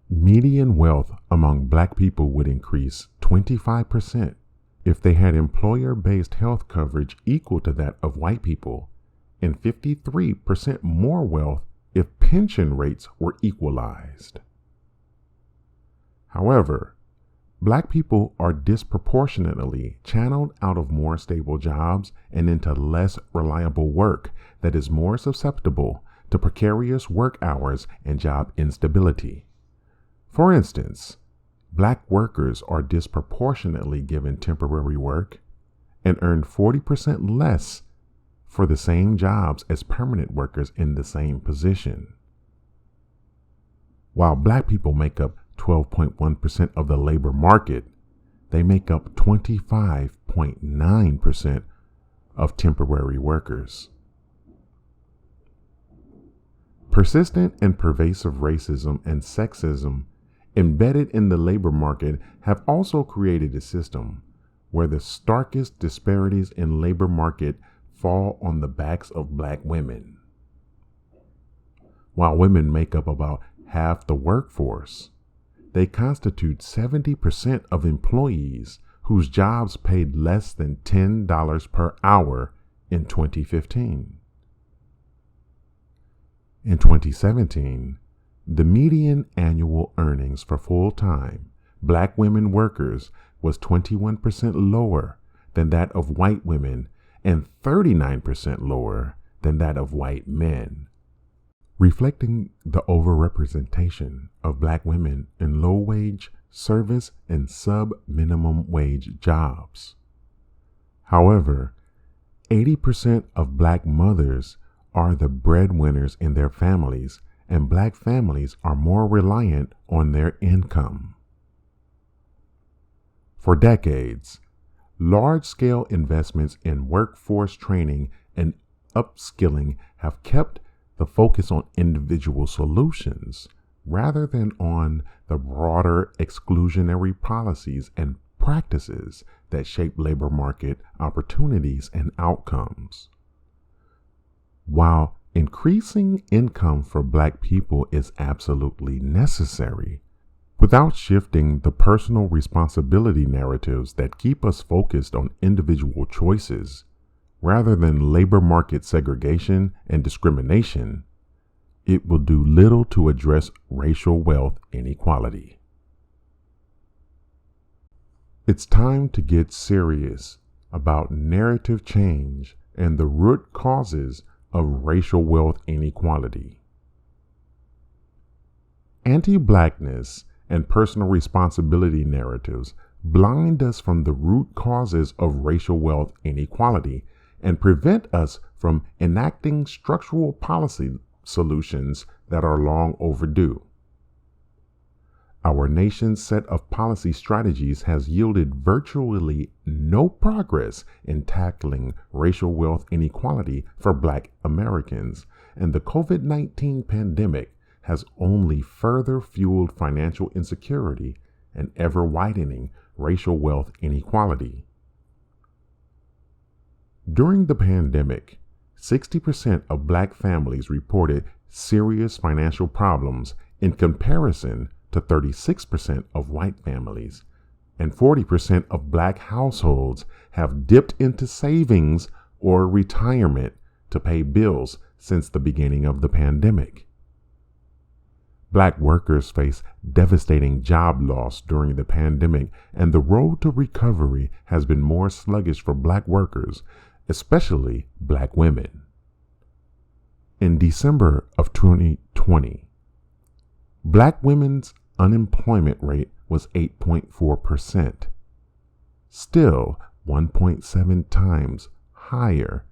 Median wealth among Black people would increase 25% if they had employer-based health coverage equal to that of white people, and 53% more wealth if pension rates were equalized. However, Black people are disproportionately channeled out of more stable jobs and into less reliable work that is more susceptible to precarious work hours and job instability. For instance, Black workers are disproportionately given temporary work and earn 40% less for the same jobs as permanent workers in the same position. While Black people make up 12.1% of the labor market, they make up 25.9% of temporary workers. Persistent and pervasive racism and sexism embedded in the labor market have also created a system where the starkest disparities in labor market fall on the backs of Black women. While women make up about half the workforce, they constitute 70% of employees whose jobs paid less than $10 per hour in 2015. In 2017, the median annual earnings for full-time Black women workers was 21% lower than that of white women and 39% lower than that of white men, reflecting the overrepresentation of Black women in low-wage, service, and sub-minimum wage jobs. However, 80% of Black mothers are the breadwinners in their families, and Black families are more reliant on their income. For decades, large-scale investments in workforce training and upskilling have kept the focus on individual solutions rather than on the broader exclusionary policies and practices that shape labor market opportunities and outcomes. While increasing income for Black people is absolutely necessary, without shifting the personal responsibility narratives that keep us focused on individual choices, rather than labor market segregation and discrimination, it will do little to address racial wealth inequality. It's time to get serious about narrative change and the root causes of racial wealth inequality. Anti-Blackness and personal responsibility narratives blind us from the root causes of racial wealth inequality and prevent us from enacting structural policy solutions that are long overdue. Our nation's set of policy strategies has yielded virtually no progress in tackling racial wealth inequality for Black Americans, and the COVID-19 pandemic has only further fueled financial insecurity and ever-widening racial wealth inequality. During the pandemic, 60% of Black families reported serious financial problems in comparison to 36% of white families, and 40% of Black households have dipped into savings or retirement to pay bills since the beginning of the pandemic. Black workers face devastating job loss during the pandemic, and the road to recovery has been more sluggish for Black workers, especially Black women. In December of 2020, Black women's unemployment rate was 8.4%, still 1.7 times higher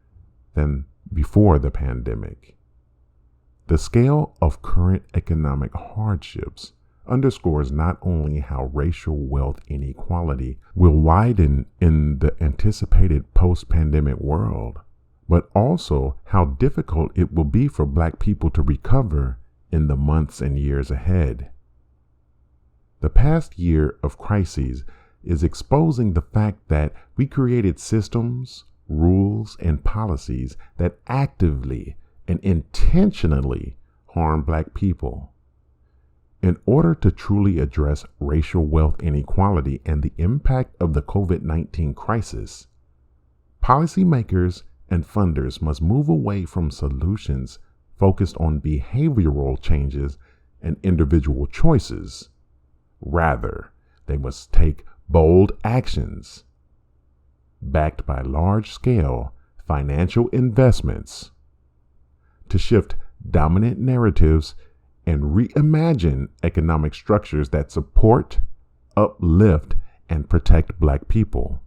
than before the pandemic. The scale of current economic hardships underscores not only how racial wealth inequality will widen in the anticipated post-pandemic world, but also how difficult it will be for Black people to recover in the months and years ahead. The past year of crises is exposing the fact that we created systems, rules, and policies that actively and intentionally harm Black people. In order to truly address racial wealth inequality and the impact of the COVID-19 crisis, policymakers and funders must move away from solutions focused on behavioral changes and individual choices. Rather, they must take bold actions backed by large-scale financial investments to shift dominant narratives and reimagine economic structures that support, uplift, and protect Black people.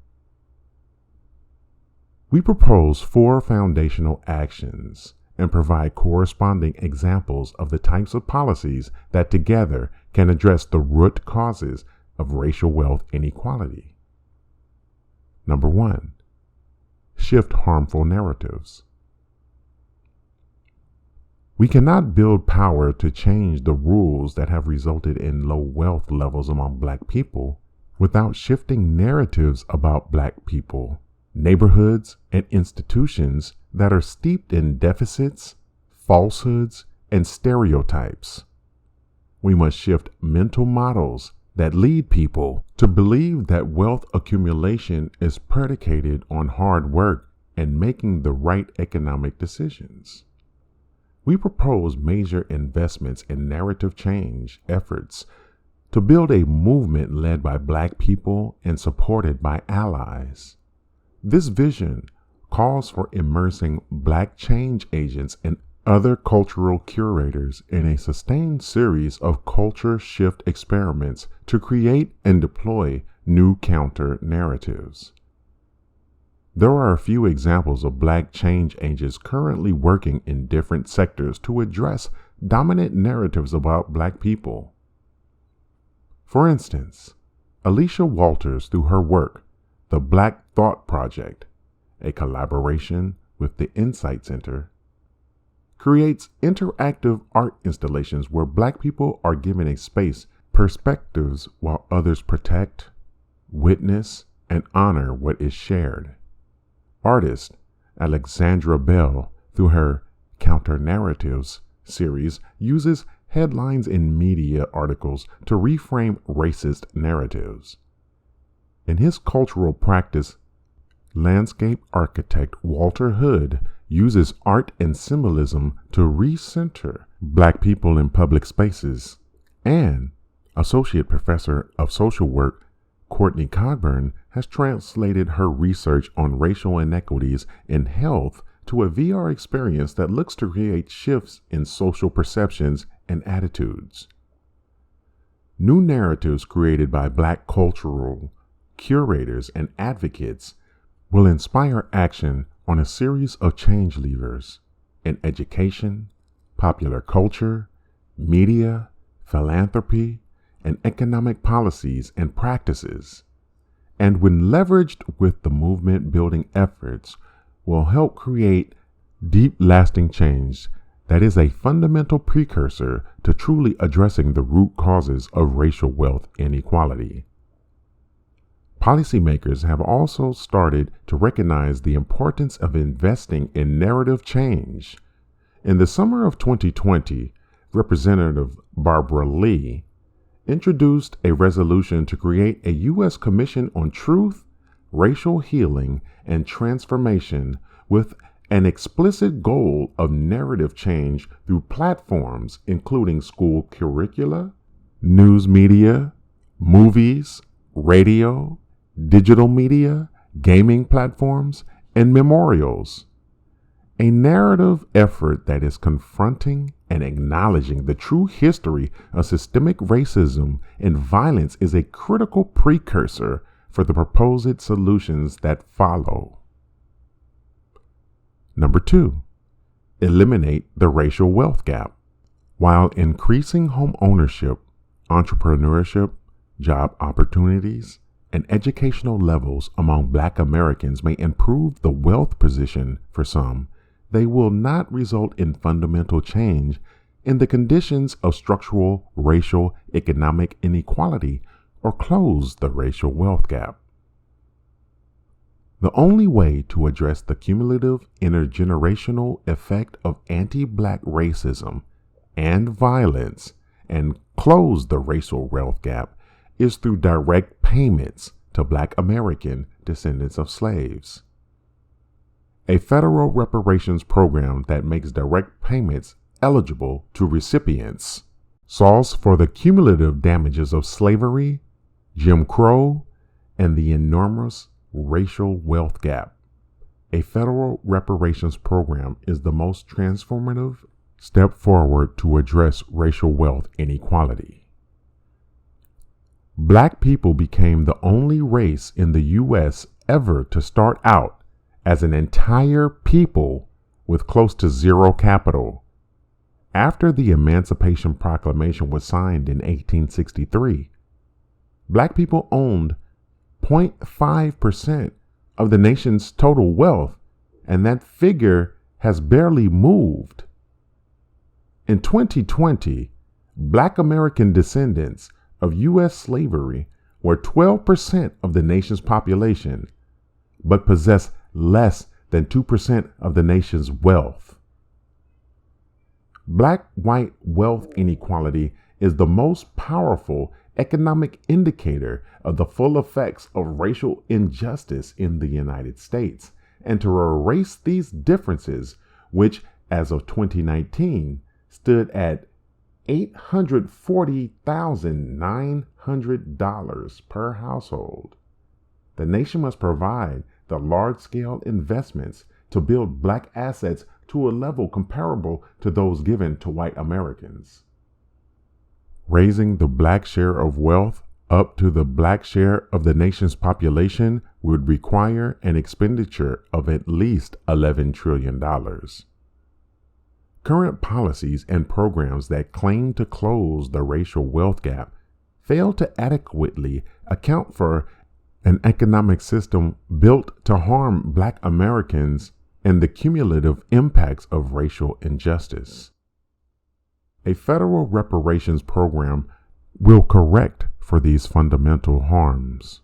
We propose 4 foundational actions and provide corresponding examples of the types of policies that together can address the root causes of racial wealth inequality. Number 1, shift harmful narratives. We cannot build power to change the rules that have resulted in low wealth levels among Black people without shifting narratives about Black people, neighborhoods, and institutions that are steeped in deficits, falsehoods, and stereotypes. We must shift mental models that lead people to believe that wealth accumulation is predicated on hard work and making the right economic decisions. We propose major investments in narrative change efforts to build a movement led by Black people and supported by allies. This vision calls for immersing Black change agents and other cultural curators in a sustained series of culture shift experiments to create and deploy new counter narratives. There are a few examples of Black change agents currently working in different sectors to address dominant narratives about Black people. For instance, Alicia Walters, through her work, the Black Thought Project, a collaboration with the Insight Center, creates interactive art installations where Black people are given a space, perspectives while others protect, witness, and honor what is shared. Artist Alexandra Bell, through her Counter Narratives series, uses headlines in media articles to reframe racist narratives. In his cultural practice, landscape architect Walter Hood uses art and symbolism to recenter Black people in public spaces, and Associate Professor of Social Work Courtney Cogburn has translated her research on racial inequities in health to a VR experience that looks to create shifts in social perceptions and attitudes. New narratives created by Black cultural curators and advocates will inspire action on a series of change levers in education, popular culture, media, philanthropy, and economic policies and practices, and when leveraged with the movement building efforts, will help create deep lasting change that is a fundamental precursor to truly addressing the root causes of racial wealth inequality. Policymakers have also started to recognize the importance of investing in narrative change. In the summer of 2020, Representative Barbara Lee introduced a resolution to create a U.S. Commission on Truth, Racial Healing, and Transformation with an explicit goal of narrative change through platforms including school curricula, news media, movies, radio, digital media, gaming platforms, and memorials. A narrative effort that is confronting and acknowledging the true history of systemic racism and violence is a critical precursor for the proposed solutions that follow. Number 2, eliminate the racial wealth gap. While increasing home ownership, entrepreneurship, job opportunities, and educational levels among Black Americans may improve the wealth position for some, they will not result in fundamental change in the conditions of structural racial economic inequality or close the racial wealth gap. The only way to address the cumulative intergenerational effect of anti-Black racism and violence and close the racial wealth gap is through direct payments to Black American descendants of slaves. A federal reparations program that makes direct payments eligible to recipients solves for the cumulative damages of slavery, Jim Crow, and the enormous racial wealth gap. A federal reparations program is the most transformative step forward to address racial wealth inequality. Black people became the only race in the U.S. ever to start out as an entire people with close to zero capital. After the Emancipation Proclamation was signed in 1863, Black people owned 0.5% of the nation's total wealth, and that figure has barely moved. In 2020, Black American descendants of U.S. slavery were 12% of the nation's population, but possess less than 2% of the nation's wealth. Black-white wealth inequality is the most powerful economic indicator of the full effects of racial injustice in the United States, and to erase these differences, which as of 2019 stood at $840,900 per household. The nation must provide the large-scale investments to build Black assets to a level comparable to those given to white Americans. Raising the Black share of wealth up to the Black share of the nation's population would require an expenditure of at least $11 trillion. Current policies and programs that claim to close the racial wealth gap fail to adequately account for an economic system built to harm Black Americans and the cumulative impacts of racial injustice. A federal reparations program will correct for these fundamental harms.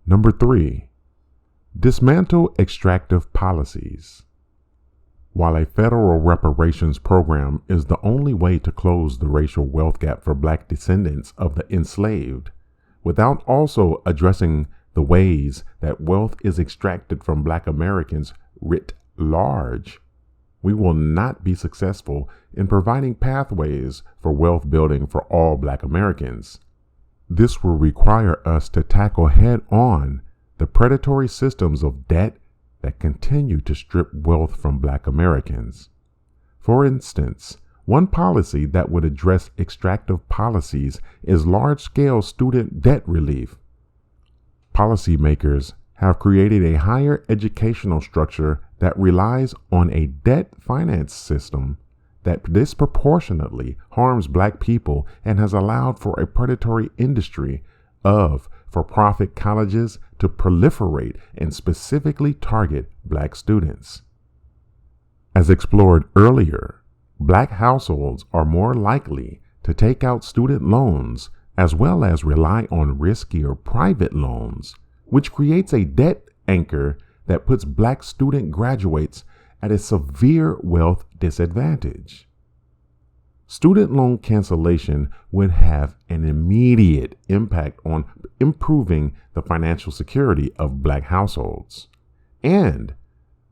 Number 3. Dismantle extractive policies. While a federal reparations program is the only way to close the racial wealth gap for Black descendants of the enslaved, without also addressing the ways that wealth is extracted from Black Americans writ large, we will not be successful in providing pathways for wealth building for all Black Americans. This will require us to tackle head-on the predatory systems of debt that continue to strip wealth from Black Americans. For instance, one policy that would address extractive policies is large-scale student debt relief. Policymakers have created a higher educational structure that relies on a debt finance system that disproportionately harms Black people and has allowed for a predatory industry of for-profit colleges to proliferate and specifically target Black students. As explored earlier, Black households are more likely to take out student loans as well as rely on riskier private loans, which creates a debt anchor that puts Black student graduates at a severe wealth disadvantage. Student loan cancellation would have an immediate impact on improving the financial security of Black households and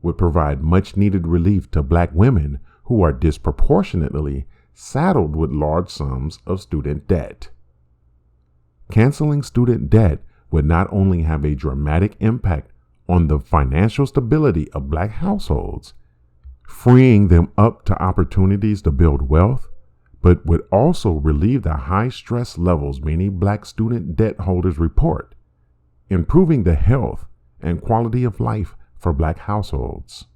would provide much needed relief to Black women who are disproportionately saddled with large sums of student debt. Canceling student debt would not only have a dramatic impact on the financial stability of Black households, freeing them up to opportunities to build wealth, but would also relieve the high stress levels many Black student debt holders report, improving the health and quality of life for Black households.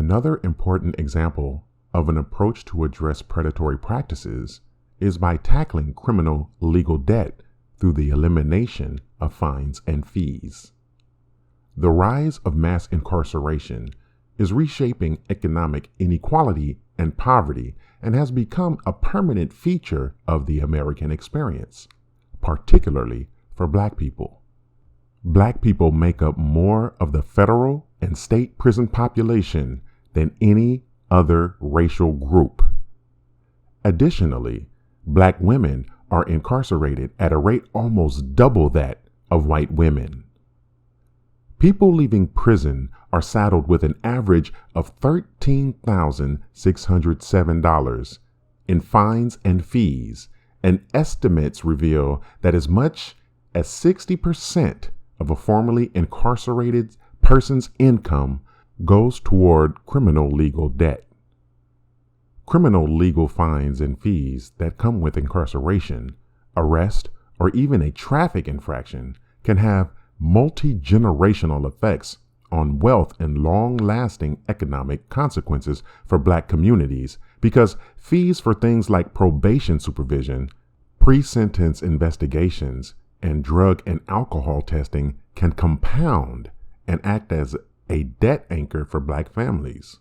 Another important example of an approach to address predatory practices is by tackling criminal legal debt through the elimination of fines and fees. The rise of mass incarceration is reshaping economic inequality and poverty and has become a permanent feature of the American experience, particularly for Black people. Black people make up more of the federal and state prison population than any other racial group. Additionally, Black women are incarcerated at a rate almost double that of white women. People leaving prison are saddled with an average of $13,607 in fines and fees, and estimates reveal that as much as 60% of a formerly incarcerated person's income goes toward criminal legal debt. Criminal legal fines and fees that come with incarceration, arrest, or even a traffic infraction can have multi-generational effects on wealth and long-lasting economic consequences for Black communities because fees for things like probation supervision, pre-sentence investigations, and drug and alcohol testing can compound and act as a debt anchor for Black families.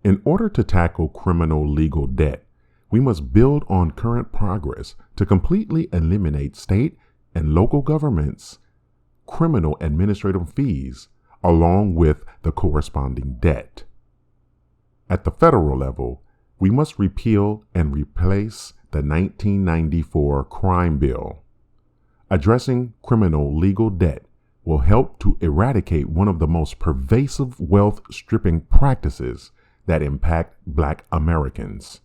In order to tackle criminal legal debt, we must build on current progress to completely eliminate state and local governments' criminal administrative fees along with the corresponding debt. At the federal level, we must repeal and replace the 1994 Crime Bill. Addressing criminal legal debt will help to eradicate one of the most pervasive wealth stripping practices that impact Black Americans.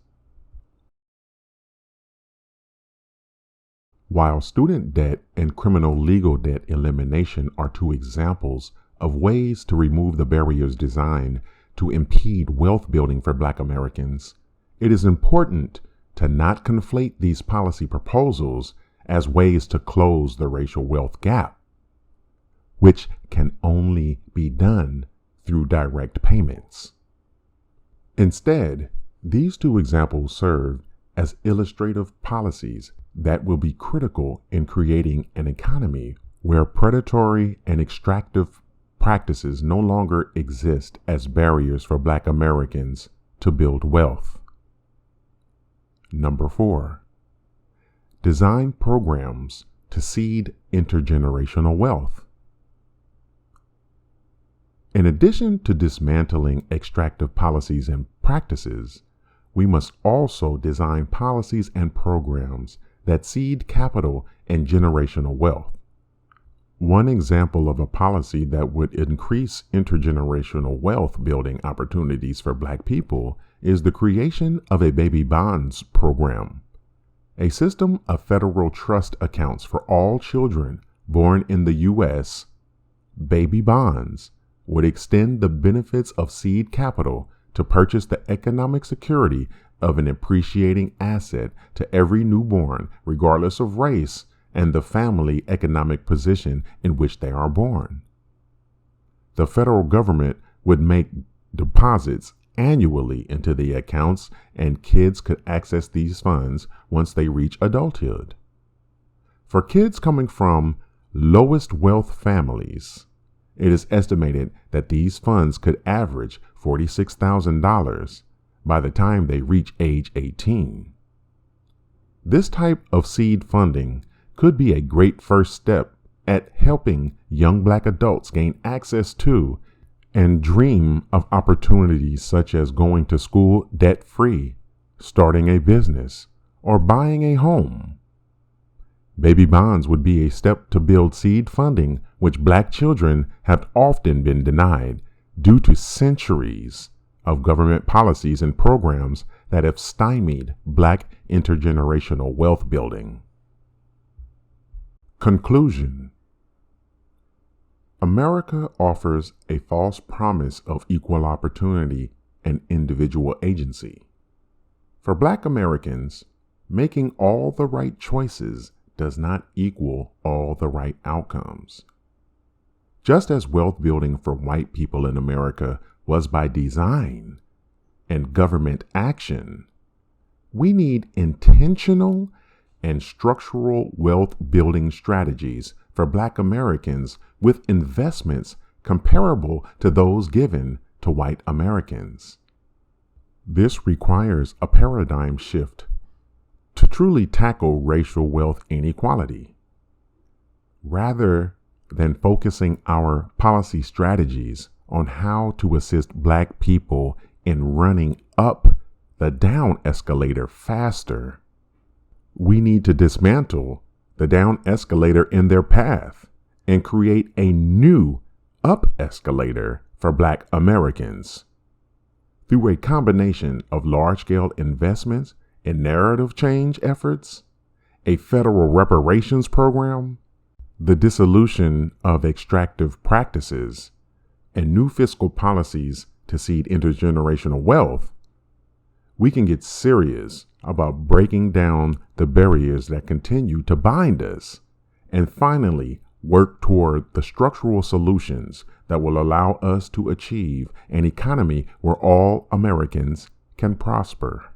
While student debt and criminal legal debt elimination are two examples of ways to remove the barriers designed to impede wealth building for Black Americans, it is important to not conflate these policy proposals as ways to close the racial wealth gap, which can only be done through direct payments. Instead, these two examples serve as illustrative policies that will be critical in creating an economy where predatory and extractive practices no longer exist as barriers for Black Americans to build wealth. Number 4, design programs to seed intergenerational wealth. In addition to dismantling extractive policies and practices, we must also design policies and programs that seed capital and generational wealth. One example of a policy that would increase intergenerational wealth building opportunities for Black people is the creation of a baby bonds program, a system of federal trust accounts for all children born in the U.S. Baby bonds would extend the benefits of seed capital to purchase the economic security of an appreciating asset to every newborn, regardless of race and the family economic position in which they are born. The federal government would make deposits annually into the accounts, and kids could access these funds once they reach adulthood. For kids coming from lowest wealth families, it is estimated that these funds could average $46,000 by the time they reach age 18. This type of seed funding could be a great first step at helping young Black adults gain access to and dream of opportunities such as going to school debt-free, starting a business, or buying a home. Baby bonds would be a step to build seed funding, which Black children have often been denied due to centuries of government policies and programs that have stymied Black intergenerational wealth building. Conclusion: America offers a false promise of equal opportunity and individual agency. For Black Americans, making all the right choices does not equal all the right outcomes. Just as wealth building for white people in America was by design and government action. We need intentional and structural wealth building strategies for Black Americans with investments comparable to those given to white Americans. This requires a paradigm shift to truly tackle racial wealth inequality. Rather than focusing our policy strategies on how to assist Black people in running up the down escalator faster, we need to dismantle the down escalator in their path and create a new up escalator for Black Americans. Through a combination of large-scale investments in narrative change efforts, a federal reparations program, the dissolution of extractive practices, and new fiscal policies to seed intergenerational wealth, we can get serious about breaking down the barriers that continue to bind us, and finally work toward the structural solutions that will allow us to achieve an economy where all Americans can prosper.